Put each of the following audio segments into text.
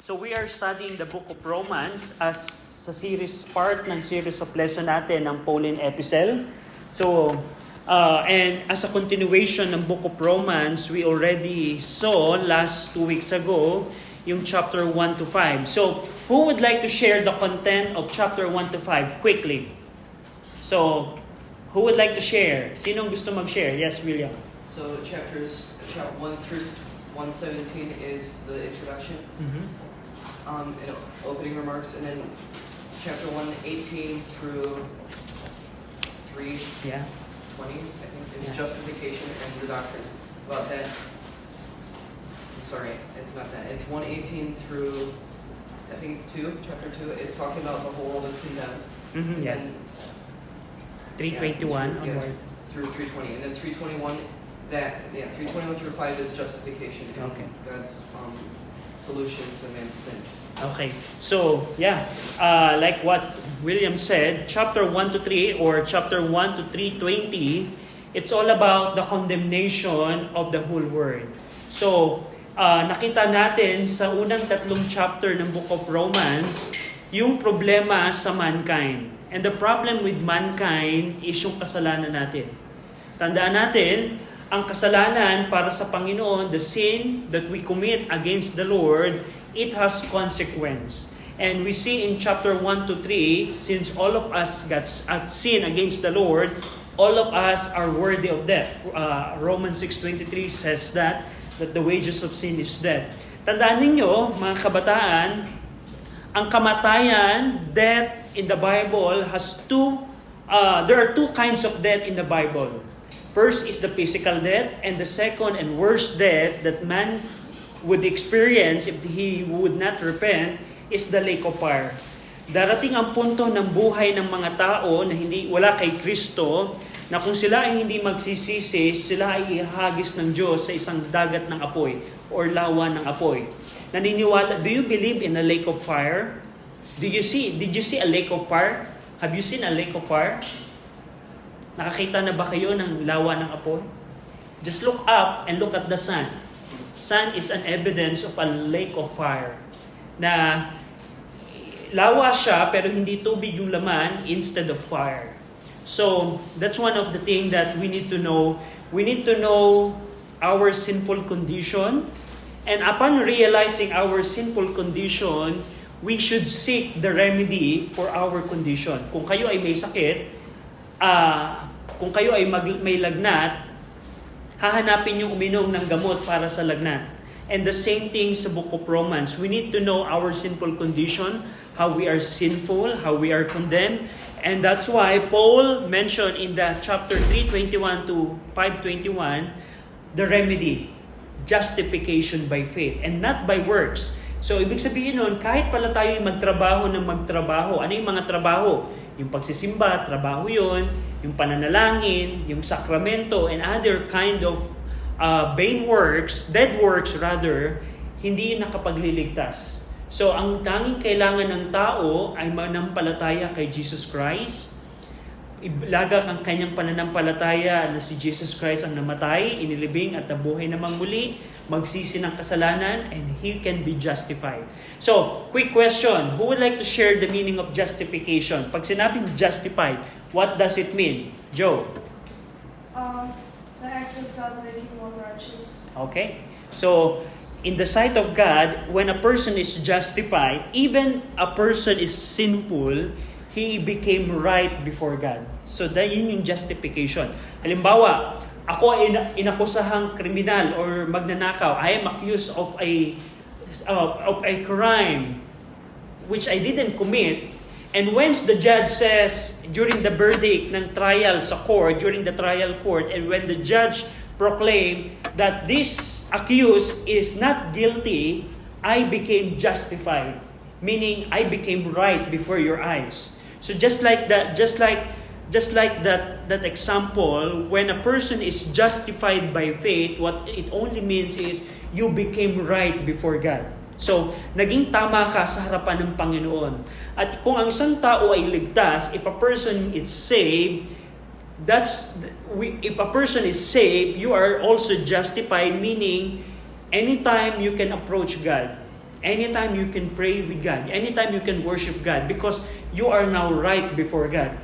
So we are studying the book of Romans as sa part ng series of lesson natin ng Pauline Epistle. So, and as a continuation ng book of Romans, we already saw last 2 weeks ago yung chapter 1 to 5. So, who would like to share the content of chapter 1 to 5 quickly? So, who would like to share? Sinong gusto mag-share? Yes, William. So chapters 1 through 117 is the introduction, and opening remarks, and then chapter 118 through 3:20, Yeah. I think, is Yeah. justification and the doctrine about that. I'm sorry, it's not that. It's 118 through, I think it's chapter 2. It's talking about the whole world is condemned. Yeah. And 321 onward. through 320, and then 321. 321 through 5 is justification and Okay. God's solution to man's sin. Okay. So, like what William said, chapter 1 to 3 or chapter 1 to 3:20, it's all about the condemnation of the whole world. So, nakita natin sa unang 3 chapter ng book of Romans, yung problema sa mankind. And the problem with mankind is yung kasalanan natin. Tandaan natin, ang kasalanan para sa Panginoon, the sin that we commit against the Lord, it has consequence. And we see in chapter 1 to 3, since all of us got sin against the Lord, all of us are worthy of death. Romans 6:23 says that the wages of sin is death. Tandaan ninyo, mga kabataan, ang kamatayan, death in the Bible has there are two kinds of death in the Bible. First is the physical death, and the second and worst death that man would experience if he would not repent is the lake of fire. Darating ang punto ng buhay ng mga tao na wala kay Kristo, na kung sila ay hindi magsisisi, sila ay ihagis ng Diyos sa isang dagat ng apoy or lawa ng apoy. Naniniwala, do you believe in a lake of fire? Did you see a lake of fire? Have you seen a lake of fire? Nakakita na ba kayo ng lawa ng apoy? Just look up and look at the sun. Sun is an evidence of a lake of fire. Na lawa siya pero hindi tubig yung laman instead of fire. So, that's one of the things that we need to know. We need to know our sinful condition. And upon realizing our sinful condition, we should seek the remedy for our condition. Kung kayo ay may sakit, kung kayo ay may lagnat, hahanapin yung uminom ng gamot para sa lagnat. And the same thing sa book of Romans. We need to know our sinful condition, how we are sinful, how we are condemned. And that's why Paul mentioned in the chapter 3:21 to 5:21, the remedy, justification by faith and not by works. So, ibig sabihin nun, kahit pala tayo magtrabaho ng magtrabaho, ano yung mga trabaho? Yung pagsisimba, trabaho yun, yung pananalangin, yung sakramento, and other kind of dead works rather, hindi yun nakapagliligtas. So, ang tanging kailangan ng tao ay manampalataya kay Jesus Christ. Ilagak ang kanyang pananampalataya na si Jesus Christ ang namatay, inilibing at nabuhay namang muli, magsisi ng kasalanan, and he can be justified. So, quick question. Who would like to share the meaning of justification? Pag sinabing justified, what does it mean? Joe? The act of God making one righteous. Okay. So, in the sight of God, when a person is justified, even a person is sinful, he became right before God. So, yun yung justification. Halimbawa, ako ay inakusahang kriminal or magnanakaw. I am accused of a crime which I didn't commit. And once the judge says, during the verdict ng trial sa court, during the trial court, and when the judge proclaimed that this accused is not guilty, I became justified. Meaning, I became right before your eyes. So just like that example, when a person is justified by faith, what it only means is you became right before God. So, naging tama ka sa harapan ng Panginoon. At kung ang isang tao ay ligtas, if a person is saved, if a person is saved, you are also justified, meaning anytime you can approach God. Anytime you can pray with God. Anytime you can worship God. Because you are now right before God.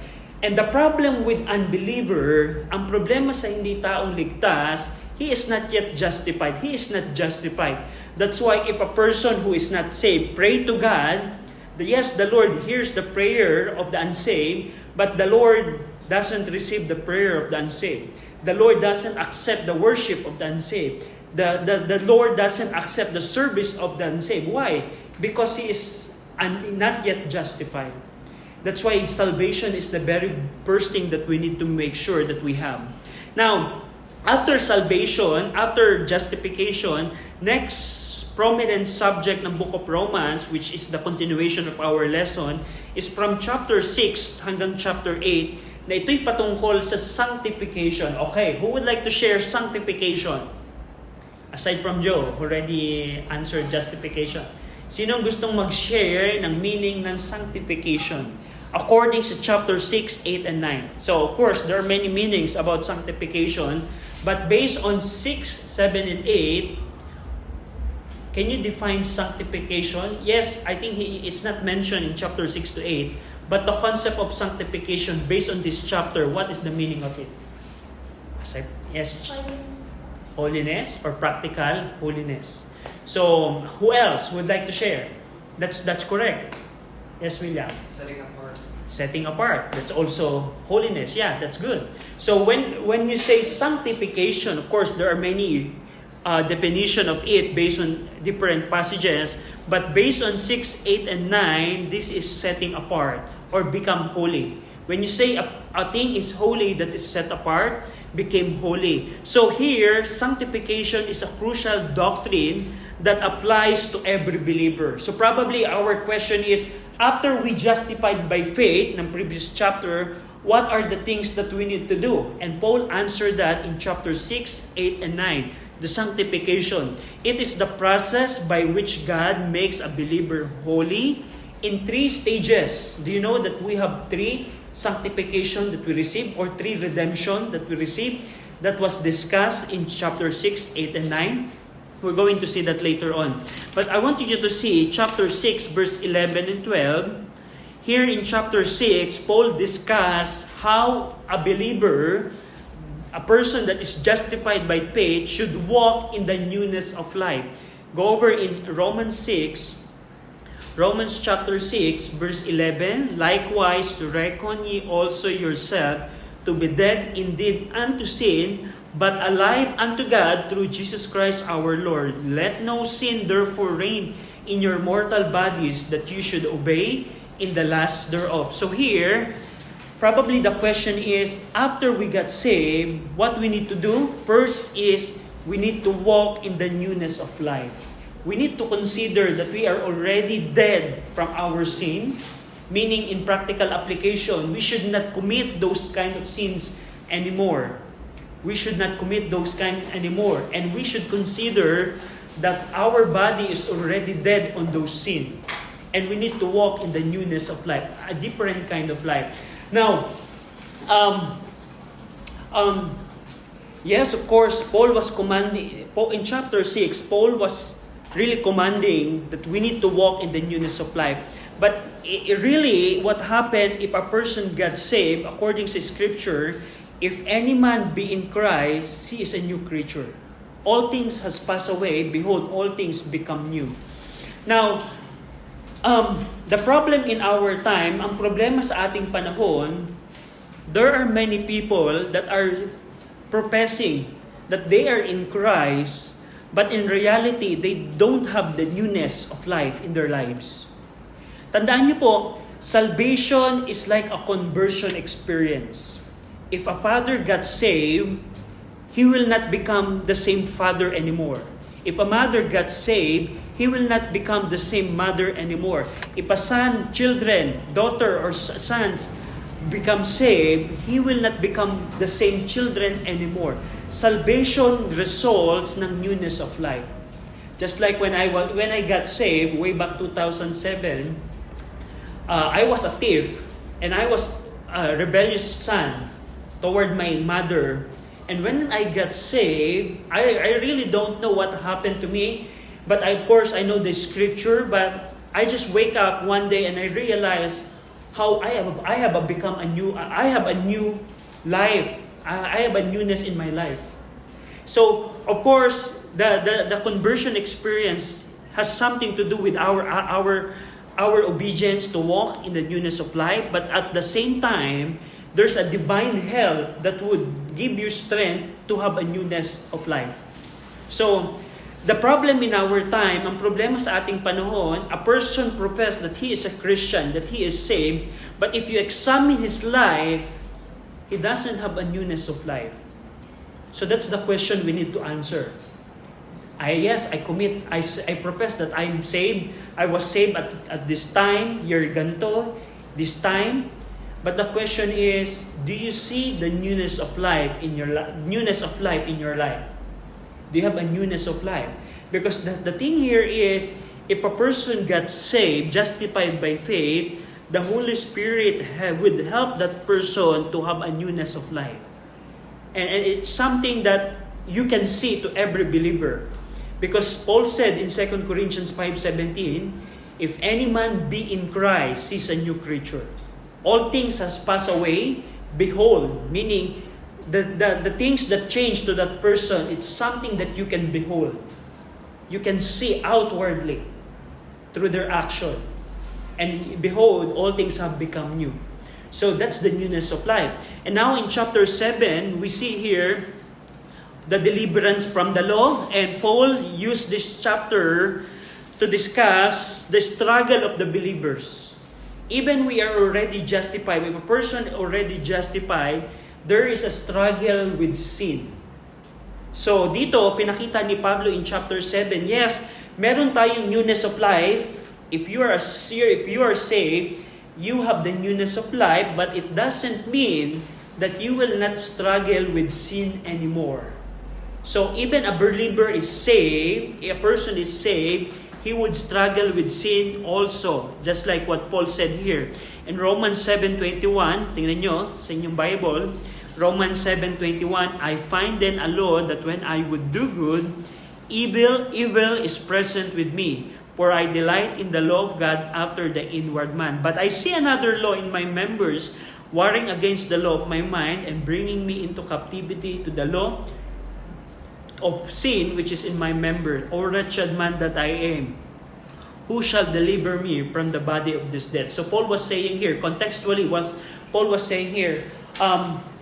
And the problem with unbeliever, ang problema sa hindi taong ligtas, he is not yet justified. He is not justified. That's why if a person who is not saved pray to God, yes, the Lord hears the prayer of the unsaved, but the Lord doesn't receive the prayer of the unsaved. The Lord doesn't accept the worship of the unsaved. The Lord doesn't accept the service of the unsaved. Why? Because he is not yet justified. That's why salvation is the very first thing that we need to make sure that we have. Now, after salvation, after justification, next prominent subject ng Book of Romans, which is the continuation of our lesson, is from chapter 6 hanggang chapter 8, na ito'y patungkol sa sanctification. Okay, who would like to share sanctification? Aside from Joe, who already answered justification. Sinong gustong mag-share ng meaning ng sanctification? According sa chapter 6, 8, and 9. So, of course, there are many meanings about sanctification, but based on 6, 7, and 8, can you define sanctification? Yes, I think it's not mentioned in chapter 6 to 8, but the concept of sanctification based on this chapter, what is the meaning of it? Yes. Holiness or practical holiness. So, who else would like to share? That's correct. Yes, William. Setting apart. Setting apart. That's also holiness. Yeah, that's good. So when you say sanctification, of course, there are many definition of it based on different passages. But based on 6, 8, and 9, this is setting apart or become holy. When you say a thing is holy that is set apart, became holy. So here, sanctification is a crucial doctrine that applies to every believer. So probably our question is, after we justified by faith, ng previous chapter, what are the things that we need to do? And Paul answered that in chapter 6, 8, and 9. The sanctification. It is the process by which God makes a believer holy in 3 stages. Do you know that we have 3 sanctification that we receive or 3 redemption that we receive? That was discussed in chapter 6, 8, and 9. We're going to see that later on. But I want you to see chapter 6, verse 11 and 12. Here in chapter 6, Paul discussed how a believer, a person that is justified by faith, should walk in the newness of life. Go over in Romans chapter 6, verse 11, likewise to reckon ye also yourself to be dead indeed unto sin, but alive unto God through Jesus Christ our Lord. Let no sin therefore reign in your mortal bodies, that you should obey in the lust thereof. So here, probably the question is, after we got saved, what we need to do? First is, we need to walk in the newness of life. We need to consider that we are already dead from our sin, meaning in practical application, we should not commit those kind of sins anymore. We should not commit those kind anymore. And we should consider that our body is already dead on those sins. And we need to walk in the newness of life, a different kind of life. Now, yes, of course, Paul was commanding, in chapter 6, Paul was really commanding that we need to walk in the newness of life. But really, what happened if a person got saved, according to Scripture, if any man be in Christ, he is a new creature. All things has passed away, behold, all things become new. Now, the problem in our time, ang problema sa ating panahon, there are many people that are professing that they are in Christ, but in reality, they don't have the newness of life in their lives. Tandaan niyo po, salvation is like a conversion experience. If a father got saved, he will not become the same father anymore. If a mother got saved, he will not become the same mother anymore. If a son, children, daughter, or sons become saved, he will not become the same children anymore. Salvation results ng newness of life. Just like when I got saved way back 2007, I was a thief and I was a rebellious son toward my mother. And when I got saved, I really don't know what happened to me. But of course, I know the scripture, but I just wake up one day and I realize how I have become a new, I have a new life. I have a newness in my life. So, of course, the conversion experience has something to do with our obedience to walk in the newness of life, but at the same time, there's a divine help that would give you strength to have a newness of life. So, the problem in our time, ang problema sa ating panahon, a person profess that he is a Christian, that he is saved, but if you examine his life, he doesn't have a newness of life. So that's the question we need to answer. Yes, I commit, I profess that I'm saved. I was saved at this time, year ganto, this time. But the question is, do you see the newness of life in your life? Do you have a newness of life? Because the thing here is, if a person gets saved, justified by faith, the Holy Spirit would help that person to have a newness of life. And it's something that you can see to every believer. Because Paul said in 2 Corinthians 5:17, if any man be in Christ, he's a new creature. All things has passed away, behold, meaning the things that change to that person, it's something that you can behold. You can see outwardly through their action. And behold, all things have become new. So that's the newness of life. And now in chapter 7, we see here the deliverance from the law. And Paul used this chapter to discuss the struggle of the believers. Even we are already justified, if a person already justified, there is a struggle with sin. So dito, pinakita ni Pablo in chapter 7, yes, meron tayong newness of life. If you are saved, you have the newness of life, but it doesn't mean that you will not struggle with sin anymore. So even a believer is saved, a person is saved, he would struggle with sin also, just like what Paul said here. In Romans 7:21, tingnan nyo sa inyong Bible, Romans 7:21, I find then a law that when I would do good, evil is present with me. For I delight in the law of God after the inward man. But I see another law in my members, warring against the law of my mind, and bringing me into captivity to the law of sin which is in my member. O wretched man that I am, who shall deliver me from the body of this death? So Paul was saying here, contextually, Paul was saying here,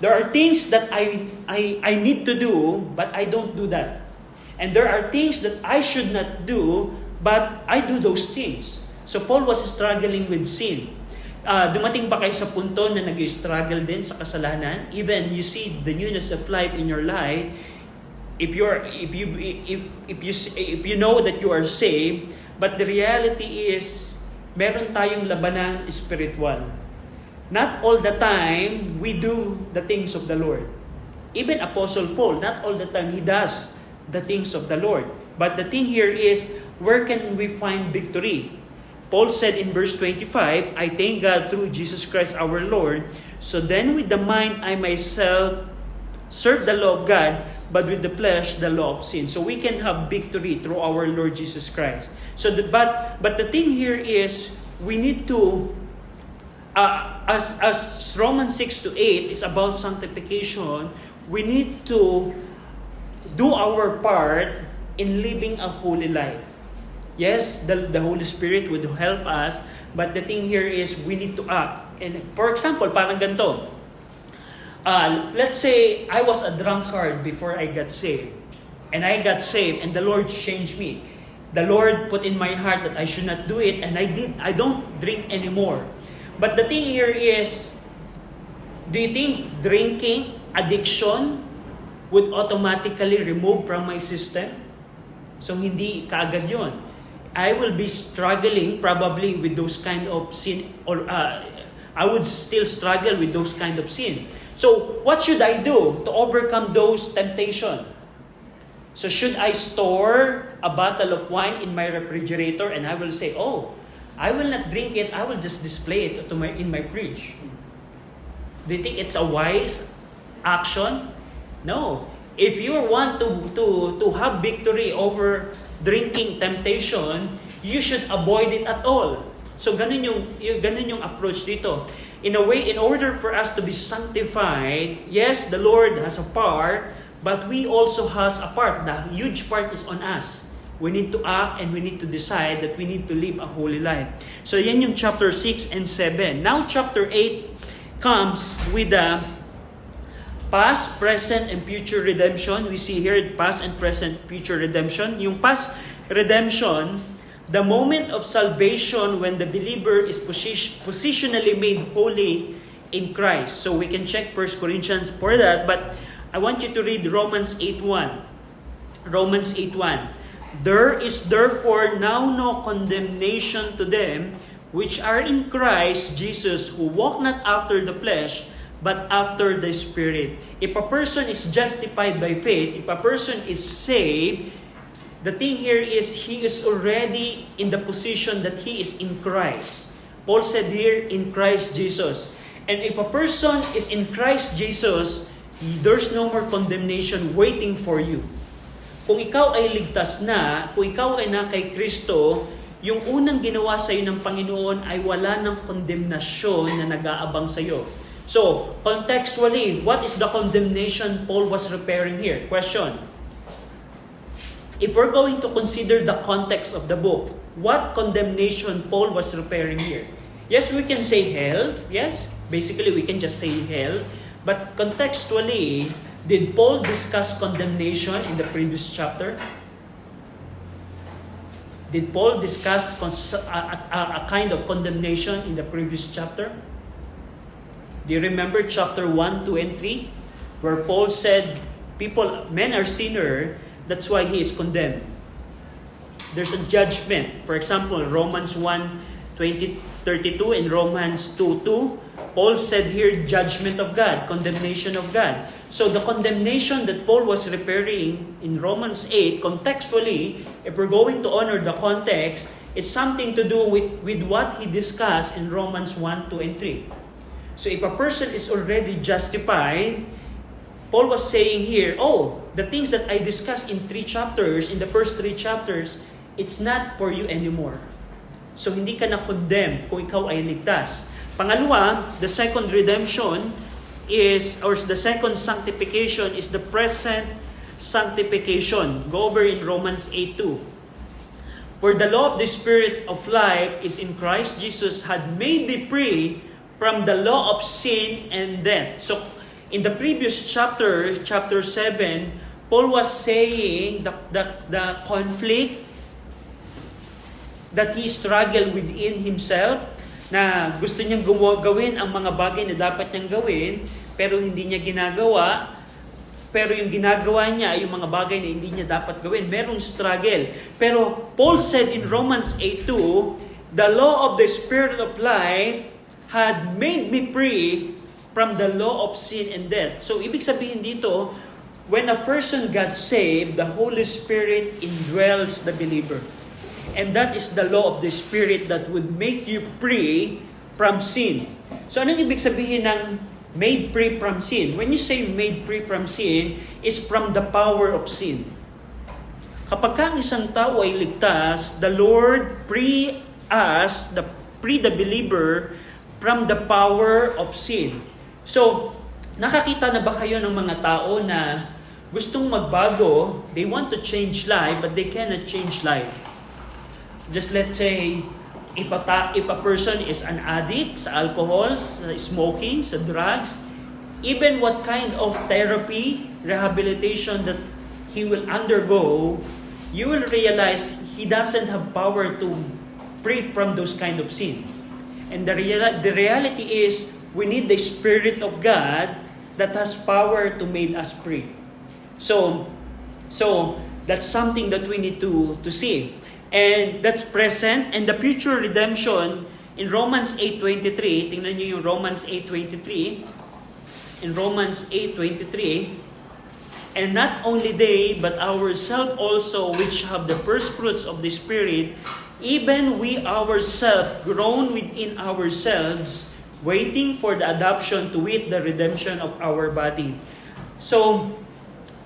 there are things that I need to do, but I don't do that. And there are things that I should not do, but I do those things. So Paul was struggling with sin. Dumating ba kayo sa punto na nag-struggle din sa kasalanan? Even you see the newness of life in your life, if you know that you are saved, but the reality is meron tayong labanang spiritual. Not all the time we do the things of the Lord. Even Apostle Paul, not all the time he does the things of the Lord. But the thing here is, where can we find victory? Paul said in verse 25, I thank God through Jesus Christ our Lord. So then with the mind I myself serve the law of God, but with the flesh the law of sin. So we can have victory through our Lord Jesus Christ. So but the thing here is, we need to, as Romans 6-8 is about sanctification, we need to do our part in living a holy life. Yes, the Holy Spirit would help us, but the thing here is we need to act. And for example, parang ganito. Let's say I was a drunkard before I got saved. And I got saved and the Lord changed me. The Lord put in my heart that I should not do it, and I did. I don't drink anymore. But the thing here is, do you think drinking, addiction, would automatically remove from my system? So hindi kaagad yun. I will be struggling probably with those kind of sin, or I would still struggle with those kind of sin. So what should I do to overcome those temptations? So should I store a bottle of wine in my refrigerator and I will say, oh, I will not drink it, I will just display it in my fridge? Do you think it's a wise action? No. If you want to have victory over drinking temptation, you should avoid it at all. So ganun yung approach dito. In a way, in order for us to be sanctified, yes, the Lord has a part, but we also has a part. The huge part is on us. We need to act and we need to decide that we need to live a holy life. So yan yung chapter 6 and 7. Now chapter 8 comes with the past, present, and future redemption. We see here past and present, future redemption. Yung past redemption, the moment of salvation when the believer is positionally made holy in Christ. So we can check 1 Corinthians for that, but I want you to read Romans 8:1. Romans 8:1. There is therefore now no condemnation to them which are in Christ Jesus, who walk not after the flesh, but after the Spirit. If a person is justified by faith, if a person is saved, the thing here is he is already in the position that he is in Christ. Paul said here, in Christ Jesus. And if a person is in Christ Jesus, there's no more condemnation waiting for you. Kung ikaw ay ligtas na, kung ikaw ay na kay Kristo, yung unang ginawa sa iyo ng Panginoon ay wala ng kondemnasyon na nag-aabang sa iyo. So, contextually, what is the condemnation Paul was referring here? Question. If we're going to consider the context of the book, what condemnation Paul was referring here? Yes, we can say hell. Yes, basically we can just say hell. But contextually, did Paul discuss condemnation in the previous chapter? Did Paul discuss a kind of condemnation in the previous chapter? Do you remember chapter 1, 2, and 3? Where Paul said, men are sinner, that's why he is condemned. There's a judgment. For example, Romans 1:32 and Romans 2:2, Paul said here, judgment of God, condemnation of God. So the condemnation that Paul was referring in Romans 8, contextually, if we're going to honor the context, it's something to do with what he discussed in Romans 1, 2, and 3. So if a person is already justified, Paul was saying here, the things that I discussed in 3 chapters, in the first 3 chapters, it's not for you anymore. So hindi ka na-condemn kung ikaw ay ligtas. Pangalawa, the second redemption or the second sanctification is the present sanctification. Go over in Romans 8:2. For the law of the Spirit of life is in Christ Jesus had made me free from the law of sin and death. So, in the previous chapter 7, Paul was saying the conflict that he struggled within himself, na gusto niyang gawin ang mga bagay na dapat niyang gawin, pero hindi niya ginagawa, pero yung ginagawa niya ay yung mga bagay na hindi niya dapat gawin. Merong struggle. Pero Paul said in Romans 8:2, the law of the Spirit of life had made me free from the law of sin and death. So, ibig sabihin dito, when a person got saved, the Holy Spirit indwells the believer. And that is the law of the Spirit that would make you free from sin. So, anong ibig sabihin ng made free from sin? When you say made free from sin, is from the power of sin. Kapag ang isang tao ay ligtas, the Lord free the believer from the power of sin. So, nakakita na ba kayo ng mga tao na gustong magbago, they want to change life, but they cannot change life? Just let's say, if a person is an addict sa alcohol, sa smoking, sa drugs, even what kind of therapy, rehabilitation that he will undergo, you will realize he doesn't have power to free from those kind of sin. And the reality is, we need the Spirit of God that has power to make us free. So that's something that we need to see. And that's present. And the future redemption in Romans 8:23, tingnan niyo yung Romans 8:23. In Romans 8:23, and not only they, but ourselves also, which have the first fruits of the Spirit, even we ourselves groan within ourselves, waiting for the adoption, to wit, the redemption of our body. So,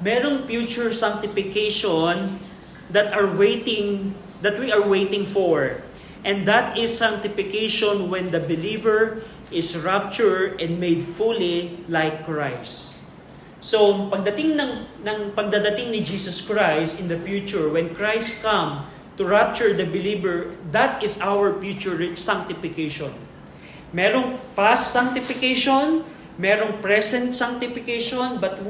merong future sanctification that we are waiting for. And that is sanctification when the believer is raptured and made fully like Christ. So, pagdating pagdadating ni Jesus Christ in the future, when Christ come to rapture the believer, that is our future sanctification. Merong past sanctification, merong present sanctification, but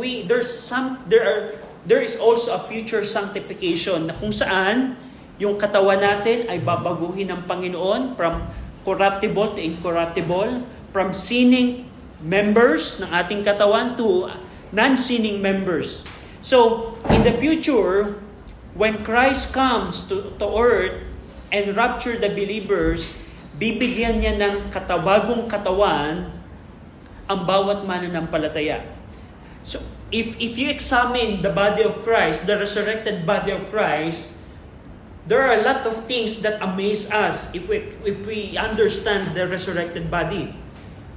there is also a future sanctification na kung saan yung katawan natin ay babaguhin ng Panginoon from corruptible to incorruptible, from sinning members ng ating katawan to non-sinning members. So, in the future, when Christ comes to earth and rapture the believers, bibigyan niya ng bagong katawan ang bawat mananampalataya. So, if you examine the body of Christ, the resurrected body of Christ, there are a lot of things that amaze us if we understand the resurrected body.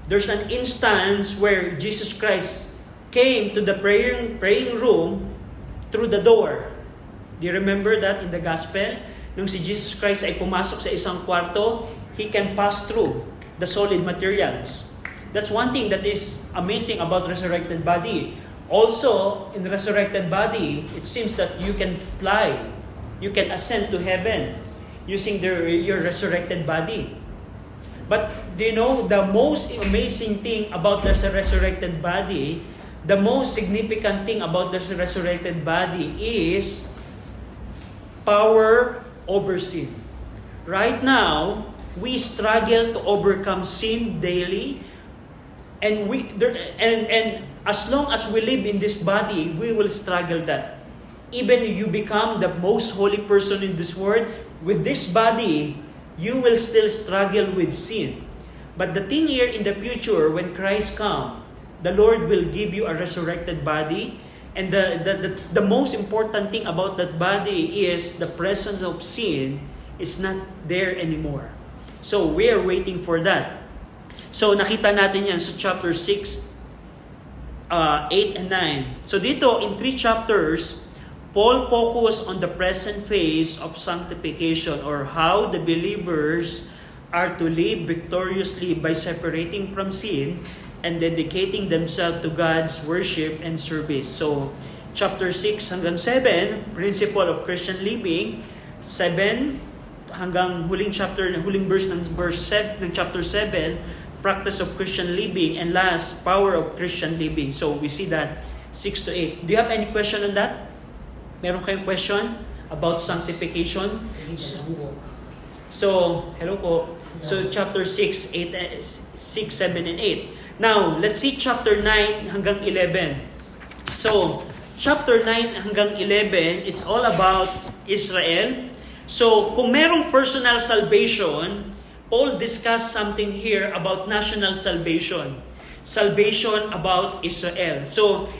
There's an instance where Jesus Christ came to the praying room through the door. Do you remember that in the gospel? Nung si Jesus Christ ay pumasok sa isang kwarto, He can pass through the solid materials. That's one thing that is amazing about resurrected body. Also, in the resurrected body, it seems that you can fly. You can ascend to heaven using your resurrected body. But do you know, the most amazing thing about the resurrected body, the most significant thing about the resurrected body is power over sin. Right now, we struggle to overcome sin daily, and as long as we live in this body, we will struggle that. Even you become the most holy person in this world, with this body, you will still struggle with sin. But the thing here in the future, when Christ comes, the Lord will give you a resurrected body. And the most important thing about that body is the presence of sin is not there anymore. So we are waiting for that. So nakita natin yan sa chapter 6, 8 and 9. So dito, in 3 chapters, Paul focused on the present phase of sanctification, or how the believers are to live victoriously by separating from sin and dedicating themselves to God's worship and service. So, chapter 6 hanggang 7, principle of Christian living. 7 hanggang huling verse ng chapter 7, practice of Christian living, and last, power of Christian living. So, we see that 6 to 8. Do you have any question on that? Meron kayong question about sanctification? So, hello po. So, chapter 6, 7, and 8. Now, let's see chapter 9 hanggang 11. So, chapter 9 hanggang 11, it's all about Israel. So, kung merong personal salvation, Paul discussed something here about national salvation. Salvation about Israel. So,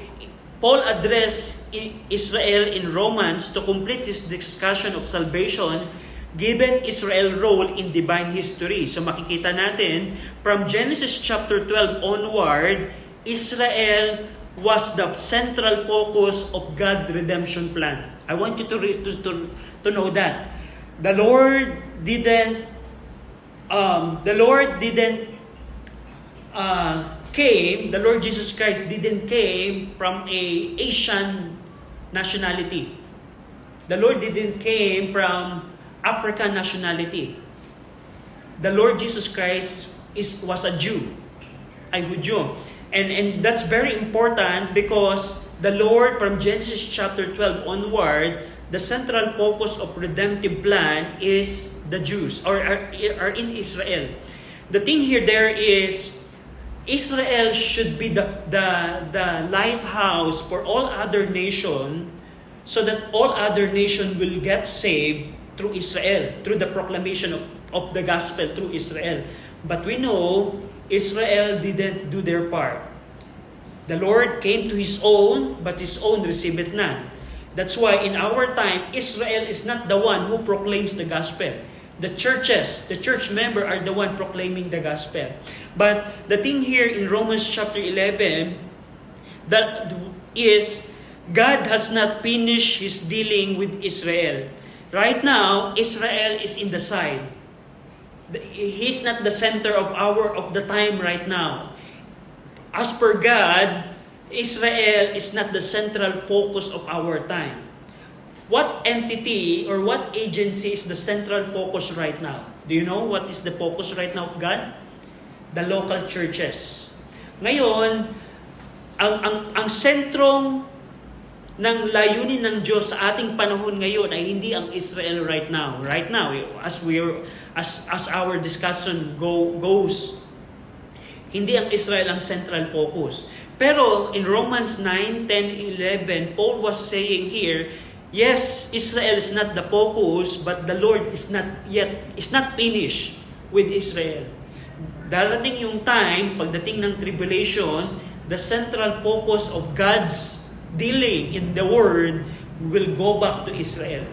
Paul addressed Israel in Romans to complete his discussion of salvation, given Israel's role in divine history. So makikita natin, from Genesis chapter 12 onward, Israel was the central focus of God's redemption plan. I want you to know that. The Lord didn't the Lord Jesus Christ didn't came from a Asian nationality. The Lord didn't came from African nationality. The Lord Jesus Christ was a Jew, a Jew. And that's very important because the Lord, from Genesis chapter 12 onward, the central focus of redemptive plan is the Jews, or are in Israel. The thing here there is, Israel should be the lighthouse for all other nations, so that all other nations will get saved through Israel, through the proclamation of the gospel through Israel. But we know Israel didn't do their part. The Lord came to His own, but His own received it not. That's why in our time, Israel is not the one who proclaims the gospel. The church member are the one proclaiming the gospel. But the thing here in Romans chapter 11, that is God has not finished His dealing with Israel. Right now, Israel is in the side. He's not the center of the time right now. As per God, Israel is not the central focus of our time. What entity or what agency is the central focus right now? Do you know what is the focus right now of God? The local churches. Ngayon, ang sentrong ng layunin ng Diyos sa ating panahon ngayon ay hindi ang Israel right now. Right now, as our discussion goes, hindi ang Israel ang central focus. Pero in Romans 9, 10, 11, Paul was saying here, yes, Israel is not the focus, but the Lord is not finished with Israel. Darating yung time, pagdating ng tribulation, the central focus of God's dealing in the Word will go back to Israel.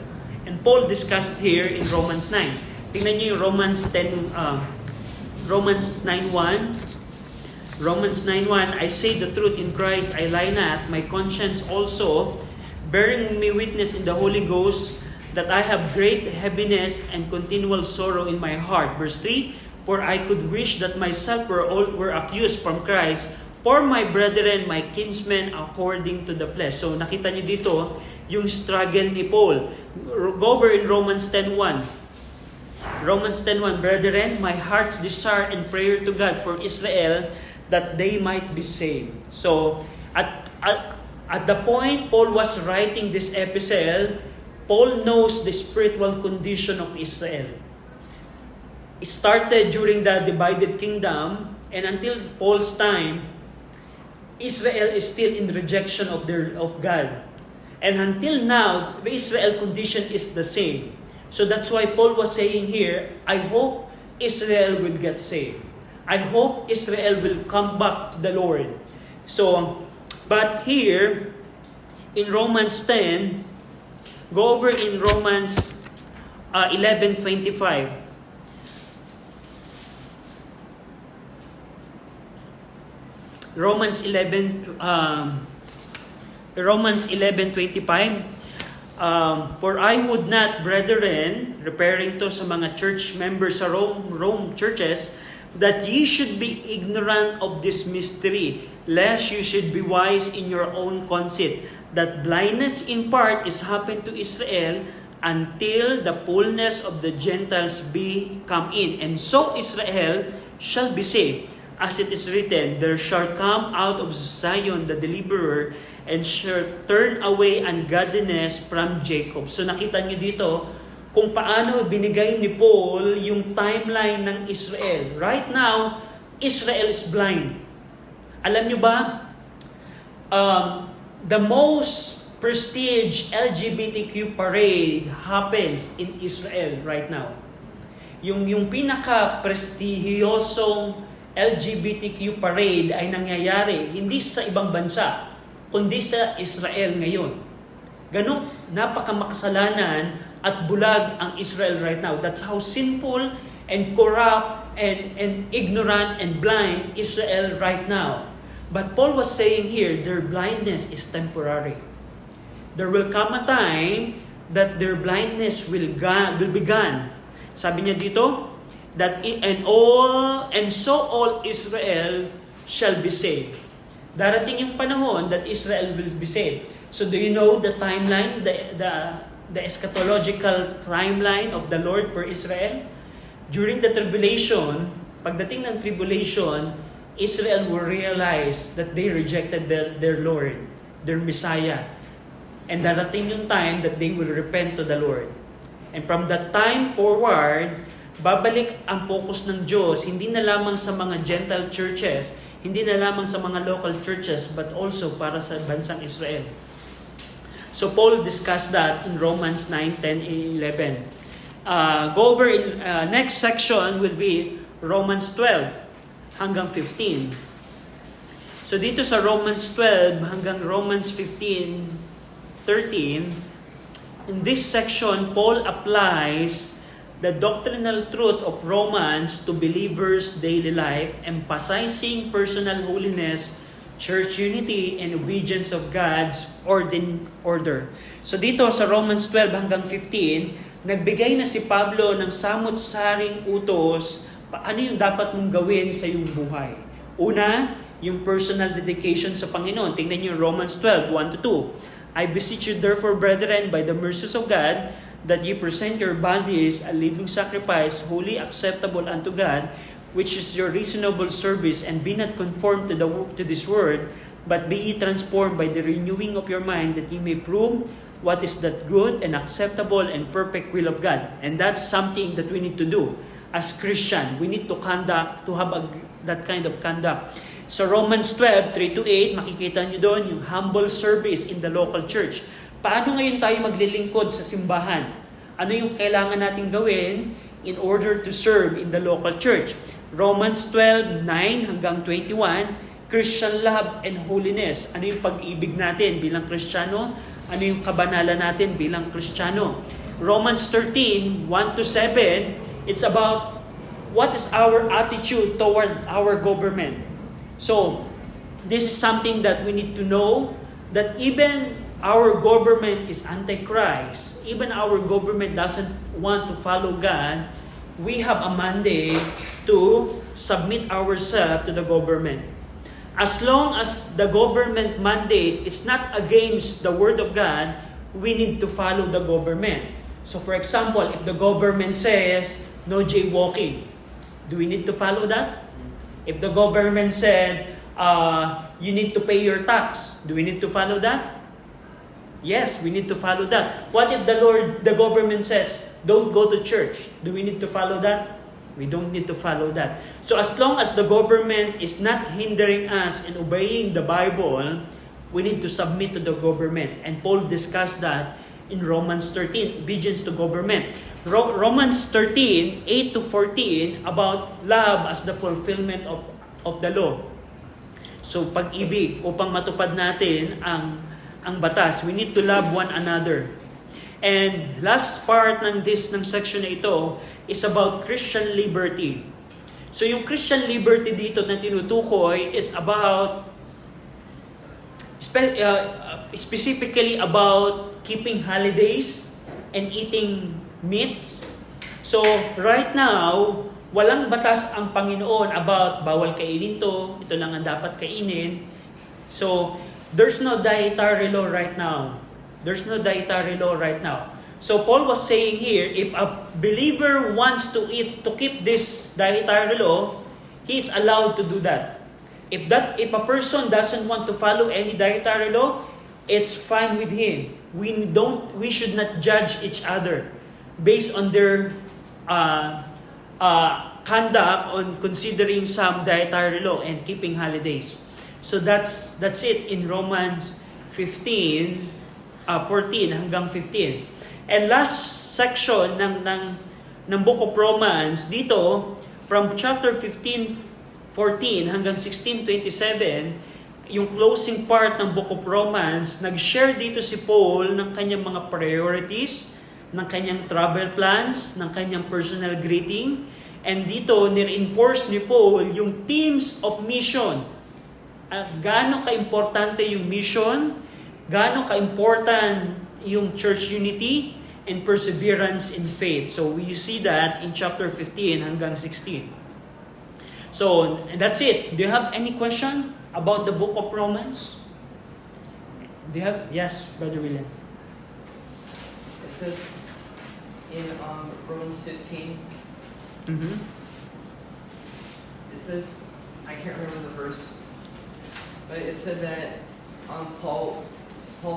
And Paul discussed here in Romans 9. Tingnan niyo yung Romans 9:1. Romans 9:1, I say the truth in Christ, I lie not, my conscience also, bearing me witness in the Holy Ghost, that I have great heaviness and continual sorrow in my heart. Verse 3, for I could wish that myself were accused from Christ, for my brethren, my kinsmen, according to the flesh. So nakita niyo dito, yung struggle ni Paul. Go over in Romans 10:1. Romans 10:1, brethren, my heart's desire and prayer to God for Israel, that they might be saved. So, at the point Paul was writing this epistle, Paul knows the spiritual condition of Israel. It started during the divided kingdom, and until Paul's time, Israel is still in rejection of God. And until now, the Israel condition is the same. So that's why Paul was saying here, I hope Israel will get saved. I hope Israel will come back to the Lord. So, but here, in Romans 10, go over in Romans 11:25. Romans 11:25. For I would not, brethren, referring to sa mga church members sa Rome churches, that ye should be ignorant of this mystery, lest you should be wise in your own conceit, that blindness in part is happened to Israel until the fullness of the Gentiles be come in. And so Israel shall be saved. As it is written, there shall come out of Zion the deliverer, and shall turn away ungodliness from Jacob. So nakita niyo dito, kung paano binigay ni Paul yung timeline ng Israel. Right now, Israel is blind. Alam nyo ba, the most prestige LGBTQ parade happens in Israel right now. Yung pinaka-prestihiyosong LGBTQ parade ay nangyayari hindi sa ibang bansa, kundi sa Israel ngayon. Ganun, napakamakasalanan at bulag ang Israel right now. That's how sinful and corrupt and ignorant and blind Israel right now. But Paul was saying here, their blindness is temporary. There will come a time that their blindness will be gone. Sabi niya dito, that and so all Israel shall be saved. Darating yung panahon that Israel will be saved. So do you know the timeline, the eschatological timeline of the Lord for Israel? During the tribulation, pagdating ng tribulation, Israel will realize that they rejected their Lord, their Messiah. And darating yung time that they will repent to the Lord. And from that time forward, babalik ang focus ng Diyos, hindi na lamang sa mga Gentile churches, hindi na lamang sa mga local churches, but also para sa bansang Israel. So Paul discussed that in Romans 9, 10, 11. Go over in next section will be Romans 12 hanggang 15. So dito sa Romans 12 hanggang Romans 15, 13, in this section, Paul applies the doctrinal truth of Romans to believers' daily life, emphasizing personal holiness church unity, and obedience of God's order. So dito sa Romans 12 hanggang 15, nagbigay na si Pablo ng samot-saring utos ano yung dapat mong gawin sa iyong buhay. Una, yung personal dedication sa Panginoon. Tingnan niyo Romans 12, 1-2. I beseech you therefore, brethren, by the mercies of God, that ye present your bodies a living sacrifice, holy, acceptable unto God, which is your reasonable service, and be not conformed to this world, but be ye transformed by the renewing of your mind, that ye may prove what is that good and acceptable and perfect will of God. And that's something that we need to do as Christian. We need to have that kind of conduct. So Romans 12, 3-8, makikita nyo doon yung humble service in the local church. Paano ngayon tayo maglilingkod sa simbahan? Ano yung kailangan natin gawin in order to serve in the local church? Romans 12, 9 hanggang 21, Christian love and holiness. Ano yung pag-ibig natin bilang Kristiyano? Ano yung kabanalan natin bilang Kristiyano? Romans 13, 1-7, it's about what is our attitude toward our government. So, this is something that we need to know, that even our government is antichrist, even our government doesn't want to follow God, we have a mandate to submit ourselves to the government. As long as the government mandate is not against the Word of God, we need to follow the government. So for example, if the government says, no jaywalking, do we need to follow that? If the government said, you need to pay your tax, do we need to follow that? Yes, we need to follow that. What if the government says, don't go to church, do we need to follow that? We don't need to follow that. So as long as the government is not hindering us in obeying the Bible, we need to submit to the government. And Paul discussed that in Romans 13, obedience to government. Romans 13, 8-14, about love as the fulfillment of the law. So pag-ibig, upang matupad natin ang batas, we need to love one another. And last part ng section na ito is about Christian liberty. So yung Christian liberty dito na tinutukoy is about specifically about keeping holidays and eating meats. So right now, walang batas ang Panginoon about bawal kainin ito lang ang dapat kainin. So there's no dietary law right now. There's no dietary law right now. So Paul was saying here, if a believer wants to keep this dietary law, he is allowed to do that. If a person doesn't want to follow any dietary law, it's fine with him. We should not judge each other based on their conduct on considering some dietary law and keeping holidays. So that's it in Romans 14 hanggang 15. And last section ng Book of Romans dito, from chapter 15:14 hanggang 16:27, yung closing part ng Book of Romans, nag-share dito si Paul ng kanyang mga priorities, ng kanyang travel plans, ng kanyang personal greeting. And dito, ni-reinforce ni Paul yung themes of mission. Gaano ka-importante yung mission, gaano ka-important yung church unity and perseverance in faith. So we see that in chapter 15 hanggang 16. So that's it. Do you have any question about the book of Romans? Do you have? Yes, Brother William. It says in Romans 15, Mm-hmm. it says, I can't remember the verse, but it said that Paul's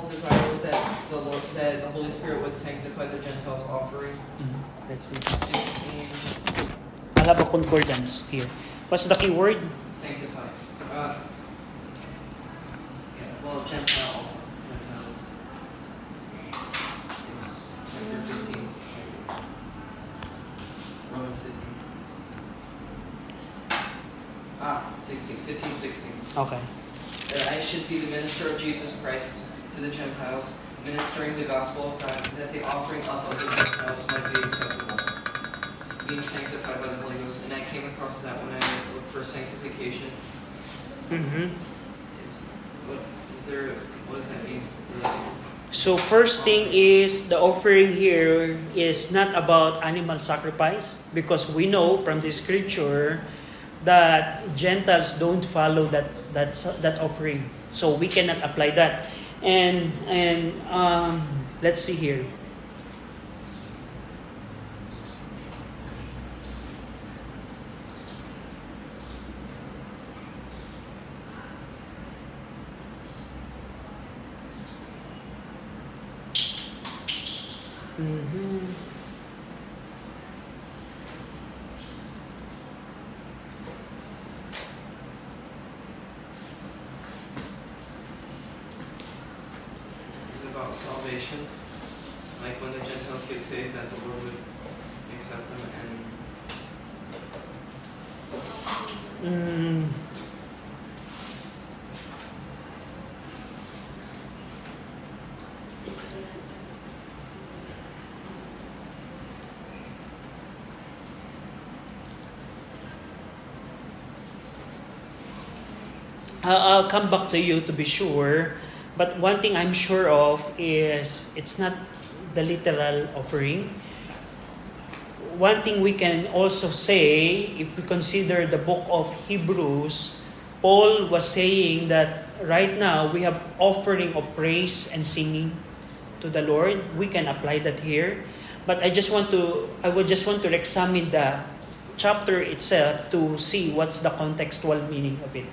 desire was that the Holy Spirit would sanctify the Gentiles' offering. Mm-hmm. Let's see. 15, I'll have a concordance here. What's the key word? sanctify. Gentiles. It's chapter 15. Romans 15. 15, 16. Okay. That I should be the minister of Jesus Christ to the Gentiles, ministering the gospel of God, that the offering up of the Gentiles might be acceptable, being sanctified by the Holy Ghost. And I came across that when I looked for sanctification. Mm-hmm. It's What does that mean? So first thing is the offering here is not about animal sacrifice, because we know from the scripture that Gentiles don't follow that offering. So we cannot apply that. And let's see here. Mhm. Is it about salvation? Like when the Gentiles get saved, that the Lord would accept them and Mm, I'll come back to you to be sure. But one thing I'm sure of is it's not the literal offering. One thing we can also say, if we consider the book of Hebrews, Paul was saying that right now we have offering of praise and singing to the Lord. We can apply that here. But I would just want to examine the chapter itself to see what's the contextual meaning of it.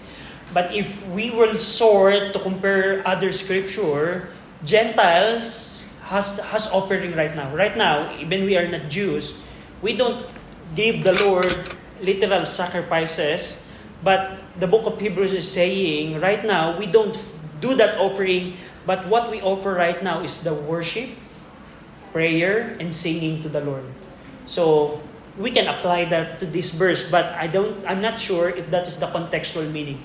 But if we will sort to compare other scripture, Gentiles has offering right now. Right now, even we are not Jews, we don't give the Lord literal sacrifices, but the book of Hebrews is saying right now we don't do that offering, but what we offer right now is the worship, prayer, and singing to the Lord. So we can apply that to this verse, but I'm not sure if that is the contextual meaning.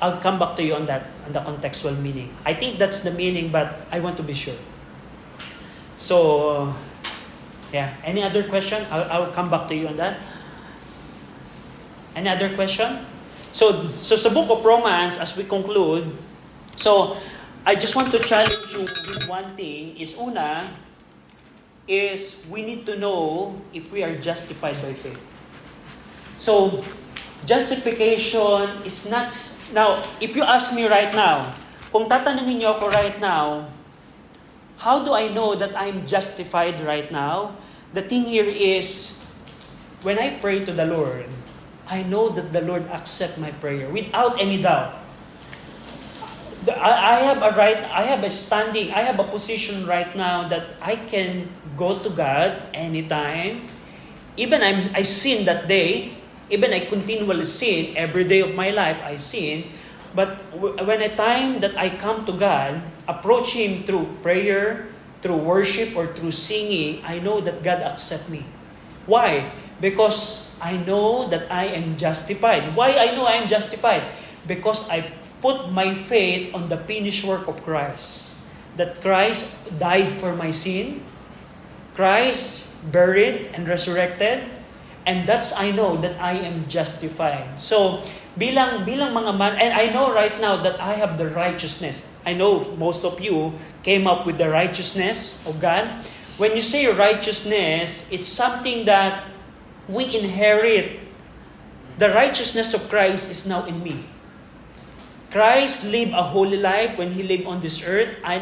I'll come back to you on that, on the contextual meaning. I think that's the meaning, but I want to be sure. So, yeah. Any other question? I'll come back to you on that. Any other question? So sa book of Romans, as we conclude, so I just want to challenge you with one thing, is we need to know if we are justified by faith. So, justification is not... Now, if you ask me right now, kung tatanungin niyo ako right now, how do I know that I'm justified right now? The thing here is, when I pray to the Lord, I know that the Lord accepts my prayer without any doubt. I have a right, I have a standing, I have a position right now that I can go to God anytime. Even I sin that day, even I continually sin, every day of my life I sin, but when a time that I come to God, approach Him through prayer, through worship, or through singing, I know that God accepts me. Why? Because I know that I am justified. Why I know I am justified? Because I put my faith on the finished work of Christ. That Christ died for my sin, Christ buried and resurrected, and that's I know that I am justified. So, bilang mga man, and I know right now that I have the righteousness. I know most of you came up with the righteousness of God. When you say righteousness, it's something that we inherit. The righteousness of Christ is now in me. Christ lived a holy life when He lived on this earth, and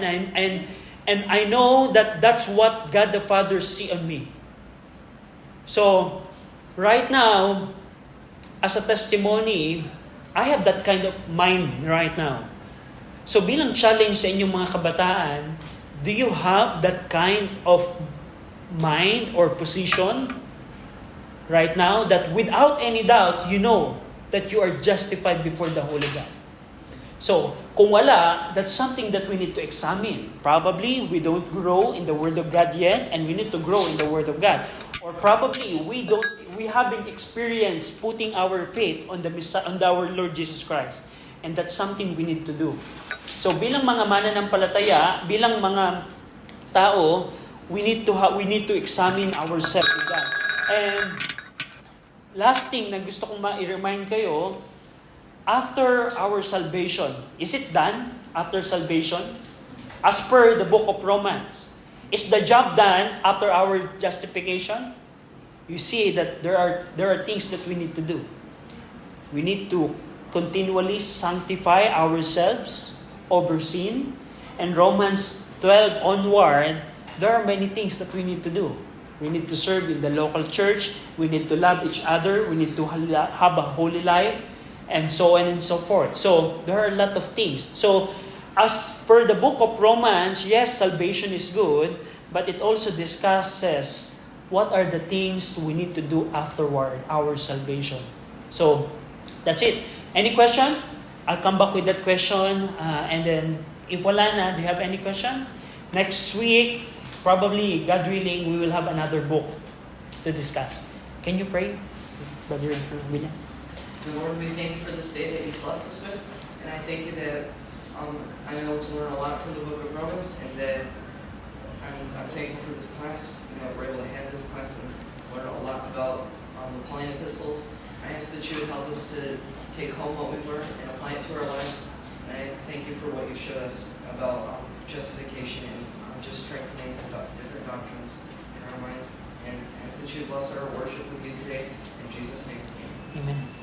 I know that that's what God the Father see on me. So, right now, as a testimony, I have that kind of mind right now. So bilang challenge sa inyong mga kabataan, do you have that kind of mind or position right now that without any doubt, you know that you are justified before the Holy God? So, kung wala, that's something that we need to examine. Probably, we don't grow in the Word of God yet, and we need to grow in the Word of God. Or probably, we haven't experienced putting our faith on our Lord Jesus Christ. And that's something we need to do. So, bilang mga mananampalataya, bilang mga tao, we need to examine ourselves with that. And last thing na gusto kong ma-remind kayo, after our salvation, is it done after salvation? As per the book of Romans, is the job done after our justification? You see that there are things that we need to do. We need to continually sanctify ourselves over sin. And Romans 12 onward, there are many things that we need to do. We need to serve in the local church. We need to love each other. We need to have a holy life. And so on and so forth. So, there are a lot of things. So, as per the book of Romans, yes, salvation is good. But it also discusses what are the things we need to do afterward, our salvation. So, that's it. Any question? I'll come back with that question. And then, if wala na, do you have any question? Next week, probably, God willing, we will have another book to discuss. Can you pray, Brother William? The Lord, we thank you for this day that you blessed us with. And I thank you that I'm able to learn a lot from the book of Romans, and that I'm thankful for this class, and that we're able to have this class and learn a lot about the Pauline epistles. I ask that you would help us to take home what we've learned and apply it to our lives. And I thank you for what you showed us about justification and just strengthening different doctrines in our minds. And I ask that you bless our worship with you today. In Jesus' name, amen. Amen.